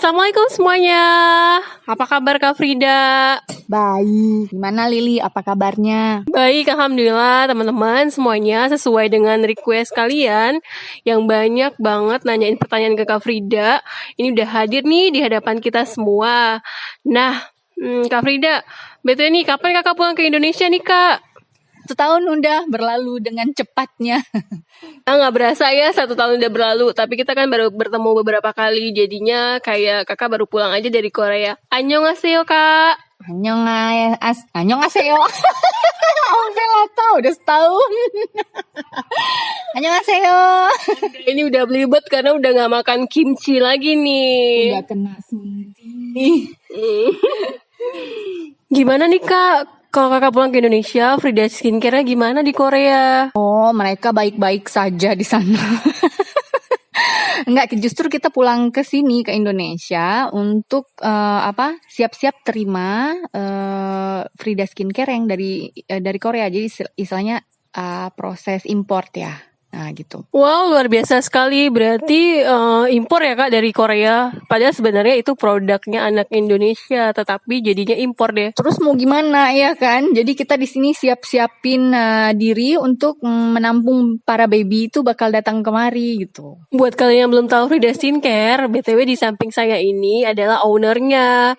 Assalamualaikum semuanya. Apa kabar Kak Frida? Baik. Gimana Lili? Apa kabarnya? Baik, alhamdulillah teman-teman semuanya sesuai dengan request kalian yang banyak banget nanyain pertanyaan ke Kak Frida. Ini udah hadir nih di hadapan kita semua. Nah, Kak Frida, betul nih kapan Kakak pulang ke Indonesia nih Kak? Setahun udah berlalu dengan cepatnya. Nggak berasa ya 1 tahun udah berlalu, tapi kita kan baru bertemu beberapa kali, jadinya kayak kakak baru pulang aja dari Korea. Annyeonghaseyo Kak. Annyeonghaseyo. Oke lah, udah setahun. Annyeonghaseyo. Ini udah belibet karena udah nggak makan kimchi lagi nih. Udah kena suntik. Gimana nih Kak? Kalau kakak pulang ke Indonesia, Frida skincare-nya gimana di Korea? Oh, mereka baik-baik saja di sana. Enggak, justru kita pulang ke sini ke Indonesia untuk siap-siap terima Frida Skincare yang dari Korea. Jadi istilahnya proses import ya. Nah gitu. Wow, luar biasa sekali. Berarti impor ya Kak dari Korea. Padahal sebenarnya itu produknya anak Indonesia, tetapi jadinya impor deh. Terus mau gimana ya kan? Jadi kita di sini siap-siapin diri untuk menampung para baby itu bakal datang kemari gitu. Buat kalian yang belum tahu Frida Skincare, BTW di samping saya ini adalah ownernya.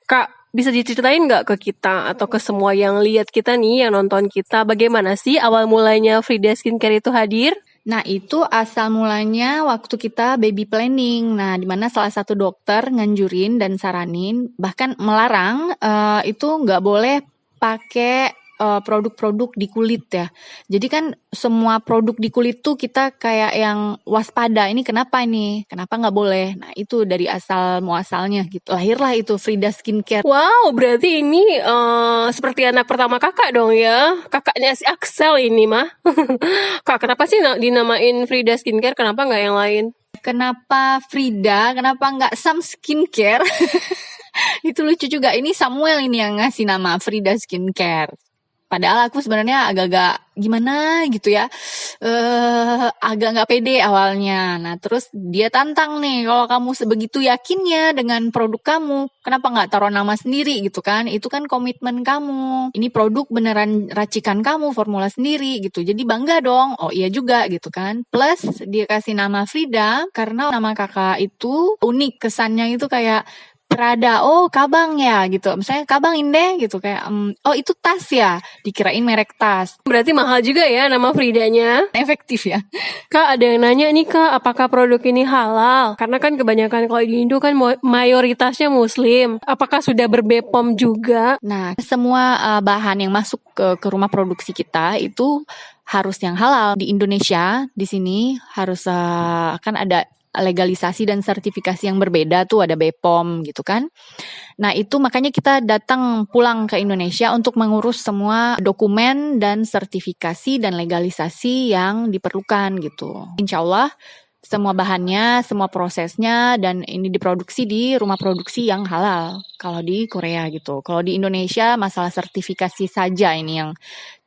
Kak, bisa diceritain nggak ke kita atau ke semua yang lihat kita nih, yang nonton kita, bagaimana sih awal mulanya Frida Skincare itu hadir? Nah, itu asal mulanya waktu kita baby planning. Nah, di mana salah satu dokter nganjurin dan saranin, bahkan melarang itu nggak boleh pakai produk-produk di kulit ya. Jadi kan semua produk di kulit tuh kita kayak yang waspada. Ini kenapa ini? Kenapa nggak boleh? Nah, itu dari asal muasalnya gitu. Lahirlah itu Frida Skincare. Wow, berarti ini seperti anak pertama kakak dong ya. Kakaknya si Axel ini mah. Kak, kenapa sih dinamain Frida Skincare? Kenapa nggak yang lain? Kenapa Frida? Kenapa nggak Sam Skincare? Itu lucu juga. Ini Samuel ini yang ngasih nama Frida Skincare. Padahal aku sebenarnya agak-agak gimana gitu ya, agak nggak pede awalnya. Nah terus dia tantang nih, kalau kamu sebegitu yakinnya dengan produk kamu, kenapa nggak taruh nama sendiri gitu kan? Itu kan komitmen kamu. Ini produk beneran racikan kamu, formula sendiri gitu. Jadi bangga dong. Oh iya juga gitu kan. Plus dia kasih nama Frida karena nama kakak itu unik, kesannya itu kayak Prada, oh kabang ya gitu. Misalnya kabang Inde gitu kayak, oh itu tas ya, dikirain merek tas. Berarti mahal juga ya nama Fridanya. Efektif ya. Kak, ada yang nanya nih Kak, apakah produk ini halal? Karena kan kebanyakan kalau di Indo kan mayoritasnya Muslim. Apakah sudah ber-BPOM juga? Nah, semua bahan yang masuk ke rumah produksi kita itu harus yang halal. Di Indonesia, di sini harus kan ada legalisasi dan sertifikasi yang berbeda tuh, ada BPOM gitu kan. Nah itu makanya kita datang pulang ke Indonesia untuk mengurus semua dokumen dan sertifikasi dan legalisasi yang diperlukan gitu. Insya Allah semua bahannya, semua prosesnya dan ini diproduksi di rumah produksi yang halal kalau di Korea gitu. Kalau di Indonesia masalah sertifikasi saja ini yang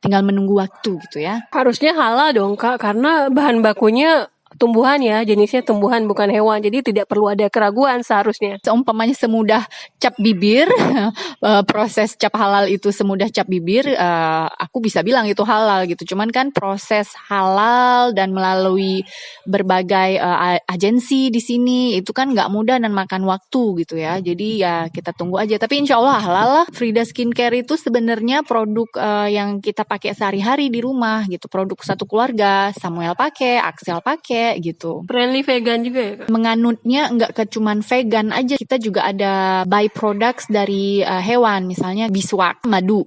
tinggal menunggu waktu gitu ya. Harusnya halal dong Kak, karena bahan bakunya tumbuhan ya, jenisnya tumbuhan bukan hewan, jadi tidak perlu ada keraguan seharusnya. Seumpamanya semudah cap bibir, proses cap halal itu semudah cap bibir, aku bisa bilang itu halal gitu. Cuman kan proses halal dan melalui berbagai agensi di sini itu kan nggak mudah dan makan waktu gitu ya. Jadi ya kita tunggu aja. Tapi insya Allah halal lah. Frida Skincare itu sebenarnya produk yang kita pakai sehari-hari di rumah gitu. Produk satu keluarga, Samuel pakai, Axel pakai gitu. Friendly vegan juga ya Kak? Menganutnya nggak cuman vegan aja, kita juga ada byproducts dari hewan, misalnya beeswax, madu.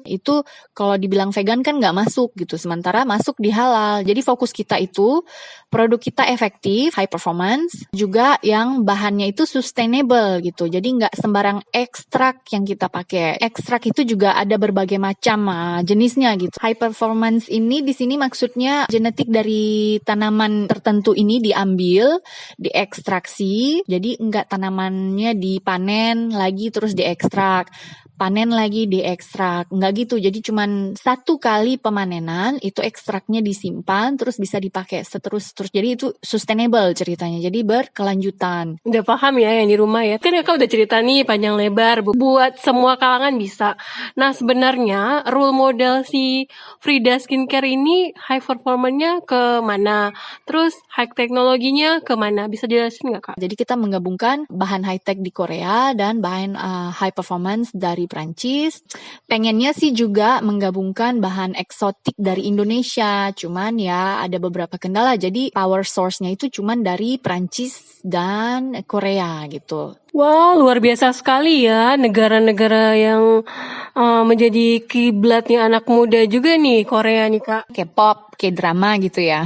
Itu kalau dibilang vegan kan nggak masuk gitu, sementara masuk di halal. Jadi fokus kita itu produk kita efektif, high performance, juga yang bahannya itu sustainable gitu. Jadi nggak sembarang ekstrak yang kita pakai. Ekstrak itu juga ada berbagai macam jenisnya gitu. High performance ini di sini maksudnya genetik dari tanaman tertentu ini diambil, diekstraksi, jadi enggak tanamannya dipanen lagi terus diekstrak. panen lagi diekstrak. Nggak gitu, jadi cuman 1 kali pemanenan itu ekstraknya disimpan terus bisa dipakai terus. Jadi itu sustainable ceritanya, jadi berkelanjutan. Udah paham ya yang di rumah ya. Kan kakak udah cerita nih panjang lebar buat semua kalangan bisa. Nah sebenarnya role model si Frida Skincare ini high performance-nya ke mana? Terus high teknologinya ke mana? Bisa jelasin nggak kak? Jadi kita menggabungkan bahan high tech di Korea dan bahan high performance dari Prancis. Pengennya sih juga menggabungkan bahan eksotik dari Indonesia, cuman ya ada beberapa kendala. Jadi power source-nya itu cuman dari Prancis dan Korea gitu. Wow, luar biasa sekali ya negara-negara yang menjadi kiblatnya anak muda juga nih Korea nih kak. K-pop, K-drama gitu ya.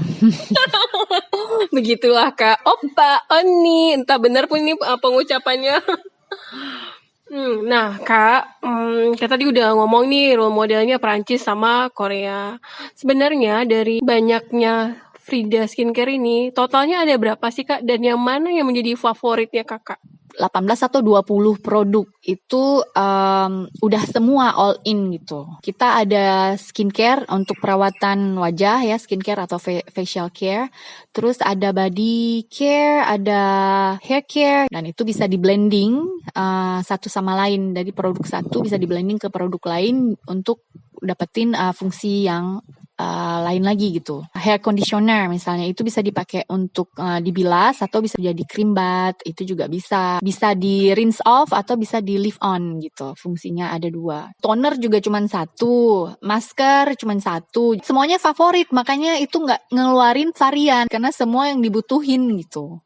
Begitulah kak. Oppa, Oni, entah benar pun ini pengucapannya. Nah kak, kita tadi udah ngomong nih role modelnya Prancis sama Korea. Sebenarnya dari banyaknya Frida Skincare ini, totalnya ada berapa sih kak? Dan yang mana yang menjadi favoritnya kakak? 18 atau 20 produk itu udah semua all in gitu. Kita ada skincare untuk perawatan wajah ya, skincare atau facial care. Terus ada body care, ada hair care, dan itu bisa di blending satu sama lain. Dari produk satu bisa di blending ke produk lain untuk dapetin fungsi yang lain lagi gitu. Hair conditioner misalnya itu bisa dipakai untuk dibilas atau bisa jadi cream bath, itu juga bisa di rinse off atau bisa di leave on gitu. Fungsinya ada 2. Toner juga cuma 1, masker cuma 1. Semuanya favorit, makanya itu nggak ngeluarin varian karena semua yang dibutuhin gitu.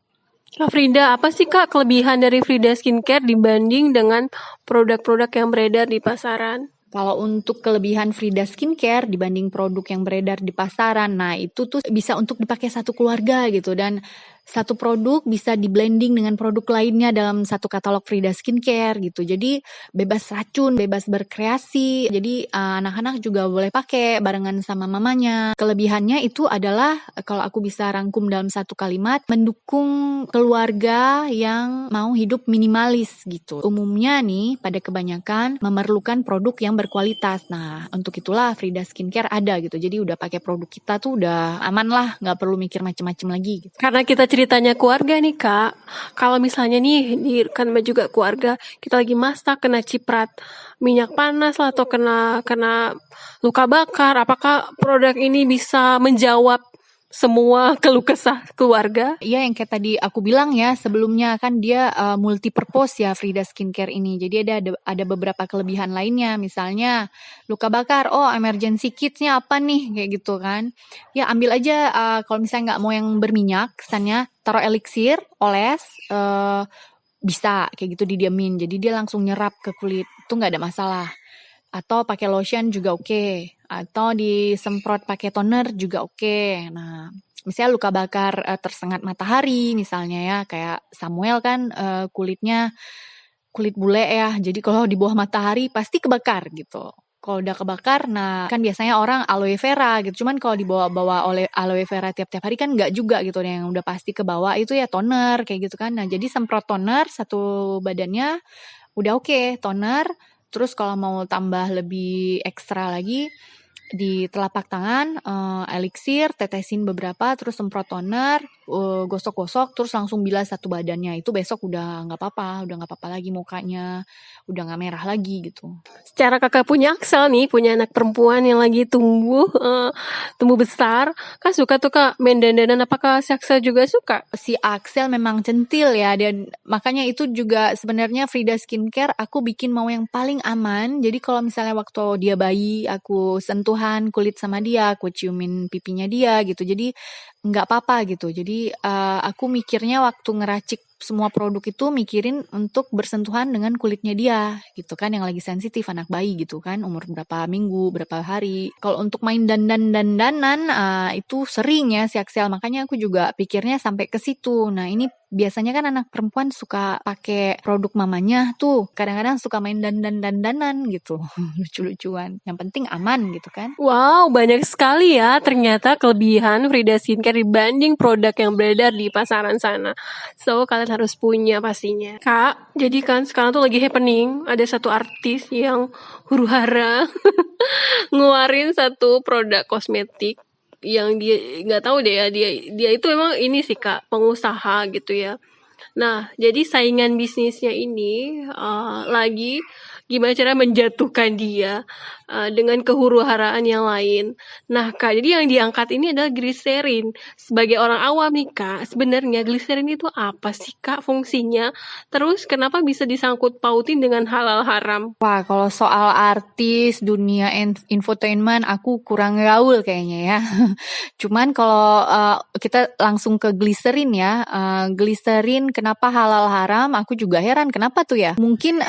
Kak Frida, apa sih kak kelebihan dari Frida Skincare dibanding dengan produk-produk yang beredar di pasaran? Kalau untuk kelebihan Frida Skincare dibanding produk yang beredar di pasaran, nah itu tuh bisa untuk dipakai satu keluarga gitu, dan satu produk bisa di blending dengan produk lainnya dalam satu katalog Frida Skincare gitu. Jadi bebas racun, bebas berkreasi. Jadi anak-anak juga boleh pakai barengan sama mamanya. Kelebihannya itu adalah kalau aku bisa rangkum dalam satu kalimat, mendukung keluarga yang mau hidup minimalis gitu. Umumnya nih pada kebanyakan memerlukan produk yang berkualitas. Nah, untuk itulah Frida Skincare ada gitu. Jadi udah pakai produk kita tuh udah aman lah, nggak perlu mikir macem-macem lagi gitu. Karena kita ceritanya keluarga nih kak, kalau misalnya nih di kan juga keluarga, kita lagi masak kena ciprat minyak panas lah atau kena luka bakar, apakah produk ini bisa menjawab semua keluh kesah keluarga? Iya, yang kayak tadi aku bilang ya sebelumnya, kan dia multi purpose ya Frida Skincare ini. Jadi ada beberapa kelebihan lainnya, misalnya luka bakar, oh emergency kitsnya apa nih kayak gitu kan. Ya ambil aja kalau misalnya nggak mau yang berminyak, kesannya taruh elixir, oles, bisa kayak gitu didiamin. Jadi dia langsung nyerap ke kulit, itu nggak ada masalah. Atau pakai lotion juga oke. Atau disemprot pakai toner juga oke. Nah, misalnya luka bakar tersengat matahari misalnya ya, kayak Samuel kan kulitnya kulit bule ya. Jadi kalau di bawah matahari pasti kebakar gitu. Kalau udah kebakar, nah kan biasanya orang aloe vera gitu. Cuman kalau dibawa oleh aloe vera tiap-tiap hari kan nggak juga gitu. Yang udah pasti ke bawah itu ya toner kayak gitu kan. Nah, jadi semprot toner satu badannya udah oke, toner. Terus kalau mau tambah lebih ekstra lagi, di telapak tangan elixir, tetesin beberapa, terus semprot toner, gosok-gosok, terus langsung bilas satu badannya. Itu besok udah nggak apa-apa lagi mukanya, udah nggak merah lagi gitu. Secara kakak punya Axel nih, punya anak perempuan yang lagi tumbuh besar, kan suka tuh kak main dandanan, apakah si Axel juga suka? Si Axel memang centil ya, dan makanya itu juga sebenarnya Frida Skincare aku bikin mau yang paling aman. Jadi kalau misalnya waktu dia bayi, aku sentuhan kulit sama dia, aku ciumin pipinya dia gitu. Jadi nggak apa-apa gitu. Jadi aku mikirnya waktu ngeracik semua produk itu mikirin untuk bersentuhan dengan kulitnya dia gitu kan, yang lagi sensitif, anak bayi gitu kan, umur berapa minggu, berapa hari. Kalau untuk main dandanan itu sering ya si Axel, makanya aku juga pikirnya sampai ke situ. Nah, ini biasanya kan anak perempuan suka pakai produk mamanya tuh. Kadang-kadang suka main dandanan gitu. Lucu-lucuan. Yang penting aman gitu kan. Wow, banyak sekali ya ternyata kelebihan Frida Skincare dibanding produk yang beredar di pasaran sana. So, kalian harus punya pastinya. Kak, jadi kan sekarang tuh lagi happening, ada satu artis yang huru-hara ngeluarin satu produk kosmetik yang dia nggak tahu deh ya, dia itu emang ini sih Kak, pengusaha gitu ya. Nah, jadi saingan bisnisnya ini lagi gimana cara menjatuhkan dia dengan kehuru-haraan yang lain. Nah, Kak, jadi yang diangkat ini adalah gliserin. Sebagai orang awam nih, Kak, sebenarnya gliserin itu apa sih, Kak, fungsinya? Terus kenapa bisa disangkut pautin dengan halal haram? Wah, kalau soal artis dunia infotainment aku kurang gaul kayaknya ya. Cuman kalau kita langsung ke gliserin ya, gliserin kenapa halal haram? Aku juga heran kenapa tuh ya. Mungkin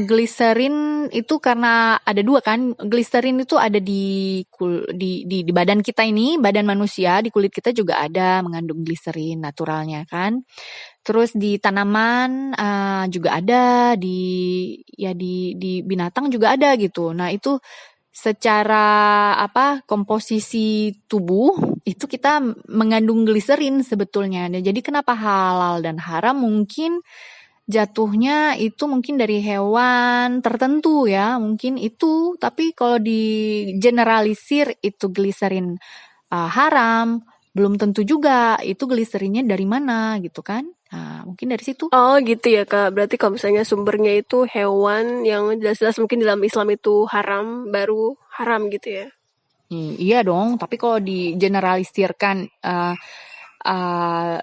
gliserin itu karena ada dua kan. Gliserin itu ada di badan kita ini, badan manusia, di kulit kita juga ada mengandung gliserin naturalnya kan. Terus di tanaman juga ada, di binatang juga ada gitu. Nah, itu secara komposisi tubuh itu kita mengandung gliserin sebetulnya. Dan jadi kenapa halal dan haram mungkin jatuhnya itu mungkin dari hewan tertentu ya, mungkin itu. Tapi kalau di generalisir itu gliserin haram, belum tentu juga itu gliserinnya dari mana gitu kan. Nah, mungkin dari situ. Oh gitu ya Kak, berarti kalau misalnya sumbernya itu hewan yang jelas-jelas mungkin dalam Islam itu haram, baru haram gitu ya. Iya dong, tapi kalau di generalisirkan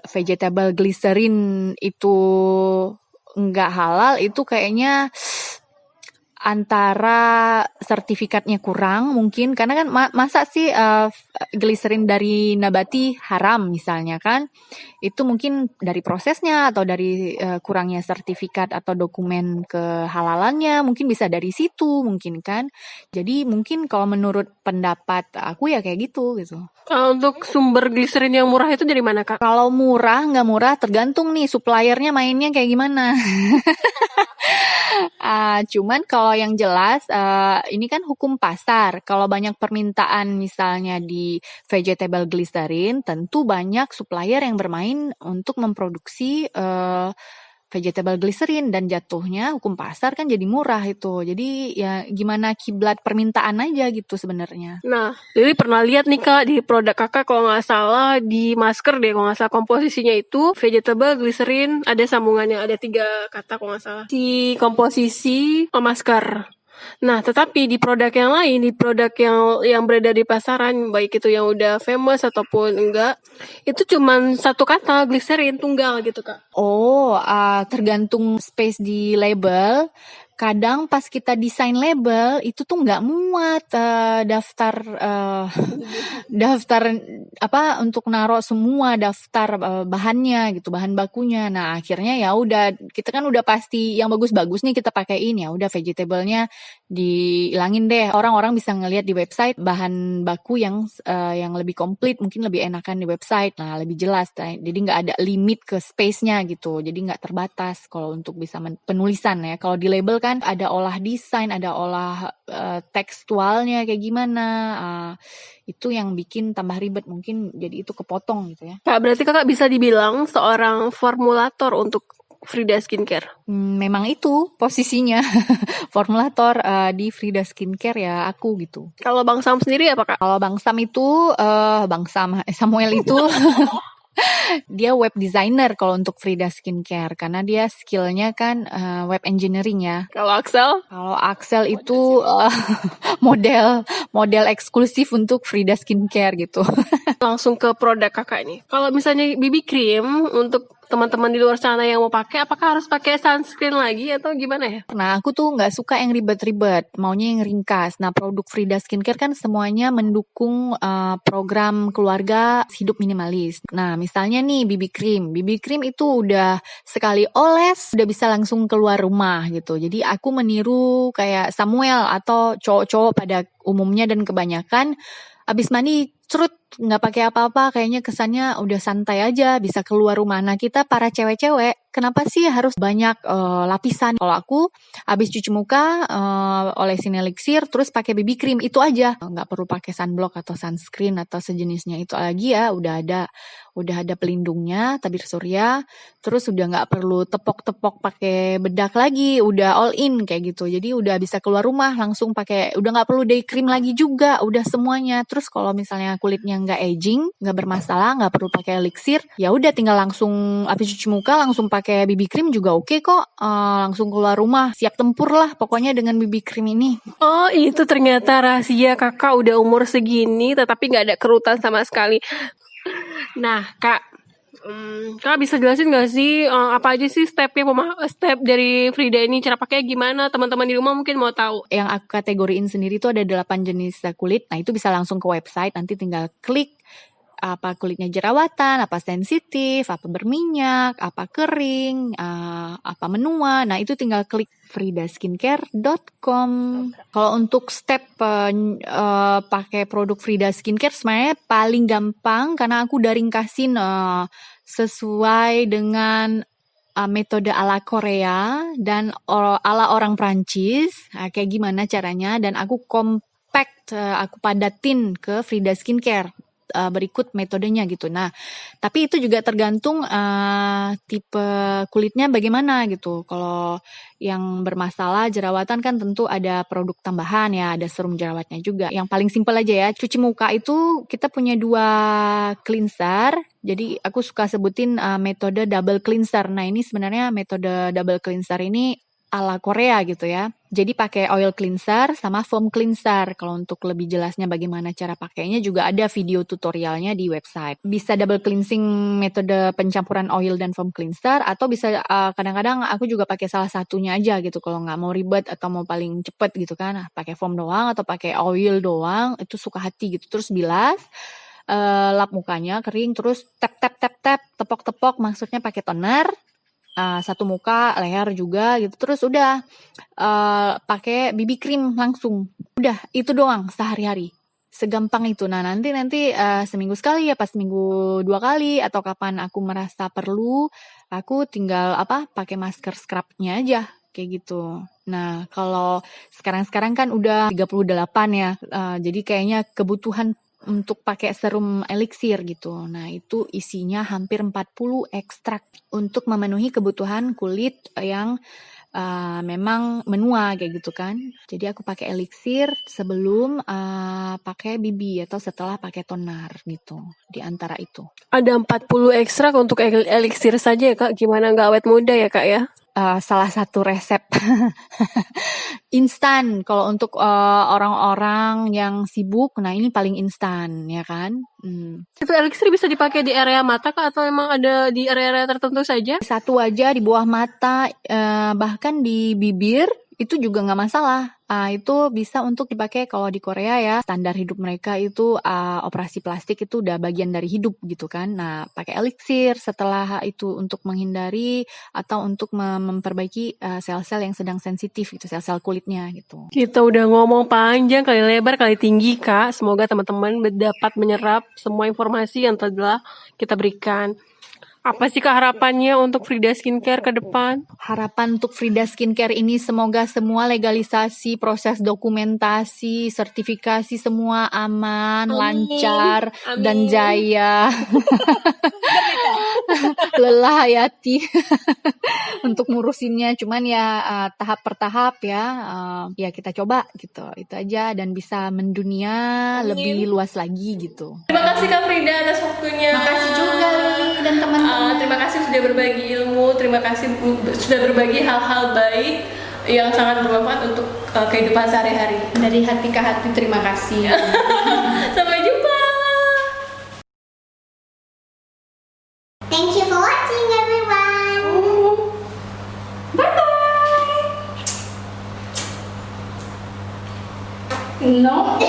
vegetable glycerin itu nggak halal, itu kayaknya antara sertifikatnya kurang mungkin, karena kan masa sih gliserin dari nabati haram misalnya kan, itu mungkin dari prosesnya atau dari kurangnya sertifikat atau dokumen kehalalannya, mungkin bisa dari situ mungkin kan. Jadi mungkin kalau menurut pendapat aku ya kayak gitu. Kalau untuk sumber gliserin yang murah itu dari mana Kak? Kalau murah nggak murah tergantung nih suppliernya mainnya kayak gimana. Cuman kalau yang jelas ini kan hukum pasar. Kalau banyak permintaan misalnya di vegetable glycerin, tentu banyak supplier yang bermain untuk memproduksi vegetable glycerin, dan jatuhnya hukum pasar kan jadi murah itu. Jadi ya gimana kiblat permintaan aja gitu sebenarnya. Nah, Lili pernah lihat nih Kak di produk Kakak kalau nggak salah di masker deh, kalau nggak salah komposisinya itu vegetable glycerin, ada sambungannya, ada 3 kata kalau nggak salah. Si komposisi masker. Nah, tetapi di produk yang lain, di produk yang beredar di pasaran, baik itu yang udah famous ataupun enggak, itu cuman 1 kata glycerin tunggal gitu Kak. Oh, tergantung space di label. Kadang pas kita desain label itu tuh nggak muat daftar untuk naruh semua daftar bahannya gitu, bahan bakunya. Nah, akhirnya ya udah, kita kan udah pasti yang bagus-bagus nih kita pakein, ya udah vegetable-nya dihilangin deh. Orang-orang bisa ngelihat di website bahan baku yang lebih komplit, mungkin lebih enakan di website. Nah, lebih jelas. Jadi nggak ada limit ke space-nya gitu. Jadi nggak terbatas kalau untuk bisa penulisan ya. Kalau di label kan ada olah desain, ada olah tekstualnya kayak gimana. Itu yang bikin tambah ribet, mungkin jadi itu kepotong gitu ya. Kak, berarti Kakak bisa dibilang seorang formulator untuk Frida Skincare. Memang itu posisinya formulator di Frida Skincare ya aku gitu. Kalau Bang Sam sendiri apa Kak? Kalau Bang Sam itu Samuel itu dia web designer kalau untuk Frida Skincare, karena dia skillnya kan web engineering ya. Kalau Axel? Kalau Axel itu model eksklusif untuk Frida Skincare gitu. Langsung ke produk Kakak nih. Kalau misalnya BB cream untuk teman-teman di luar sana yang mau pakai, apakah harus pakai sunscreen lagi atau gimana ya? Nah, aku tuh nggak suka yang ribet-ribet, maunya yang ringkas. Nah, produk Frida Skincare kan semuanya mendukung program keluarga hidup minimalis. Nah, misalnya nih BB cream itu udah sekali oles udah bisa langsung keluar rumah gitu. Jadi aku meniru kayak Samuel atau cowok-cowok pada umumnya dan kebanyakan abis mandi cerut, nggak pakai apa-apa, kayaknya kesannya udah santai aja, bisa keluar rumah. Nah, kita para cewek-cewek, kenapa sih harus banyak lapisan? Kalau aku habis cuci muka, olesin elixir, terus pakai BB cream, itu aja. Nggak perlu pakai sunblock atau sunscreen atau sejenisnya itu lagi ya, udah ada pelindungnya, tabir surya, terus udah nggak perlu tepok-tepok pakai bedak lagi, udah all in kayak gitu. Jadi udah bisa keluar rumah langsung pakai, udah nggak perlu day cream lagi juga, udah semuanya. Terus kalau misalnya kulitnya nggak aging, nggak bermasalah, nggak perlu pakai elixir, ya udah tinggal langsung habis cuci muka langsung pakai BB cream juga oke kok. Langsung keluar rumah, siap tempur lah pokoknya dengan BB cream ini. Oh, itu ternyata rahasia kakak udah umur segini tetapi nggak ada kerutan sama sekali. Nah, Kak, Kak bisa jelasin nggak sih apa aja sih step dari Frida ini, cara pakainya gimana? Teman-teman di rumah mungkin mau tahu. Yang aku kategoriin sendiri itu ada 8 jenis kulit. Nah, itu bisa langsung ke website, nanti tinggal klik apa kulitnya jerawatan, apa sensitif, apa berminyak, apa kering, apa menua. Nah, itu tinggal klik fridaskincare.com. Kalau untuk step pakai produk Frida Skincare sebenarnya paling gampang karena aku udah ringkasin sesuai dengan metode ala Korea dan ala orang Prancis. Kayak gimana caranya, dan aku compact, aku padatin ke Frida Skincare. Berikut metodenya gitu. Nah, tapi itu juga tergantung tipe kulitnya bagaimana gitu. Kalau yang bermasalah jerawatan kan tentu ada produk tambahan ya, ada serum jerawatnya juga. Yang paling simpel aja ya, cuci muka itu kita punya 2 cleanser. Jadi aku suka sebutin metode double cleanser. Nah, ini sebenarnya metode double cleanser ini ala Korea gitu ya. Jadi pakai oil cleanser sama foam cleanser. Kalau untuk lebih jelasnya bagaimana cara pakainya juga ada video tutorialnya di website. Bisa double cleansing metode pencampuran oil dan foam cleanser, atau bisa kadang-kadang aku juga pakai salah satunya aja gitu. Kalau nggak mau ribet atau mau paling cepet gitu kan, pakai foam doang atau pakai oil doang, itu suka hati gitu. Terus bilas, lap mukanya kering, terus tap tepok-tepok, maksudnya pakai toner. Satu muka, leher juga gitu. Terus udah pakai BB cream langsung. Udah, itu doang sehari-hari. Segampang itu. Nah, nanti seminggu sekali ya, pas seminggu 2 kali atau kapan aku merasa perlu, aku tinggal pakai masker scrubnya aja kayak gitu. Nah, kalau sekarang kan udah 38 ya. Jadi kayaknya kebutuhan untuk pakai serum elixir gitu. Nah, itu isinya hampir 40 ekstrak untuk memenuhi kebutuhan kulit yang memang menua kayak gitu kan. Jadi aku pakai elixir sebelum pakai BB atau setelah pakai toner gitu. Di antara itu. Ada 40 ekstrak untuk elixir saja ya, Kak. Gimana nggak awet muda ya, Kak ya? Salah satu resep instan. Kalau untuk orang-orang yang sibuk, nah ini paling instan ya kan. Itu elixir bisa dipakai di area mata, Kak, atau emang ada di area-area tertentu saja? Satu aja di bawah mata, bahkan di bibir itu juga nggak masalah. Itu bisa untuk dipakai kalau di Korea ya. Standar hidup mereka itu operasi plastik itu udah bagian dari hidup gitu kan. Nah, pakai elixir setelah itu untuk menghindari atau untuk memperbaiki sel-sel yang sedang sensitif gitu, sel-sel kulitnya gitu. Kita udah ngomong panjang, kali lebar, kali tinggi, Kak. Semoga teman-teman dapat menyerap semua informasi yang telah kita berikan. Apa sih Kak harapannya untuk Frida Skincare ke depan? Harapan untuk Frida Skincare ini semoga semua legalisasi, proses dokumentasi, sertifikasi semua aman, lancar, dan jaya. Lelah Hayati untuk ngurusinnya, cuman ya tahap per tahap ya, ya kita coba gitu, itu aja, dan bisa mendunia lebih luas lagi gitu. Terima kasih Kak Frida atas waktunya. Terima kasih juga Lili dan teman-teman. Terima kasih sudah berbagi ilmu, terima kasih sudah berbagi hal-hal baik yang sangat bermanfaat untuk kehidupan sehari-hari. Dari hati ke hati terima kasih. Sampai jumpa. Thank you for watching, everyone. No.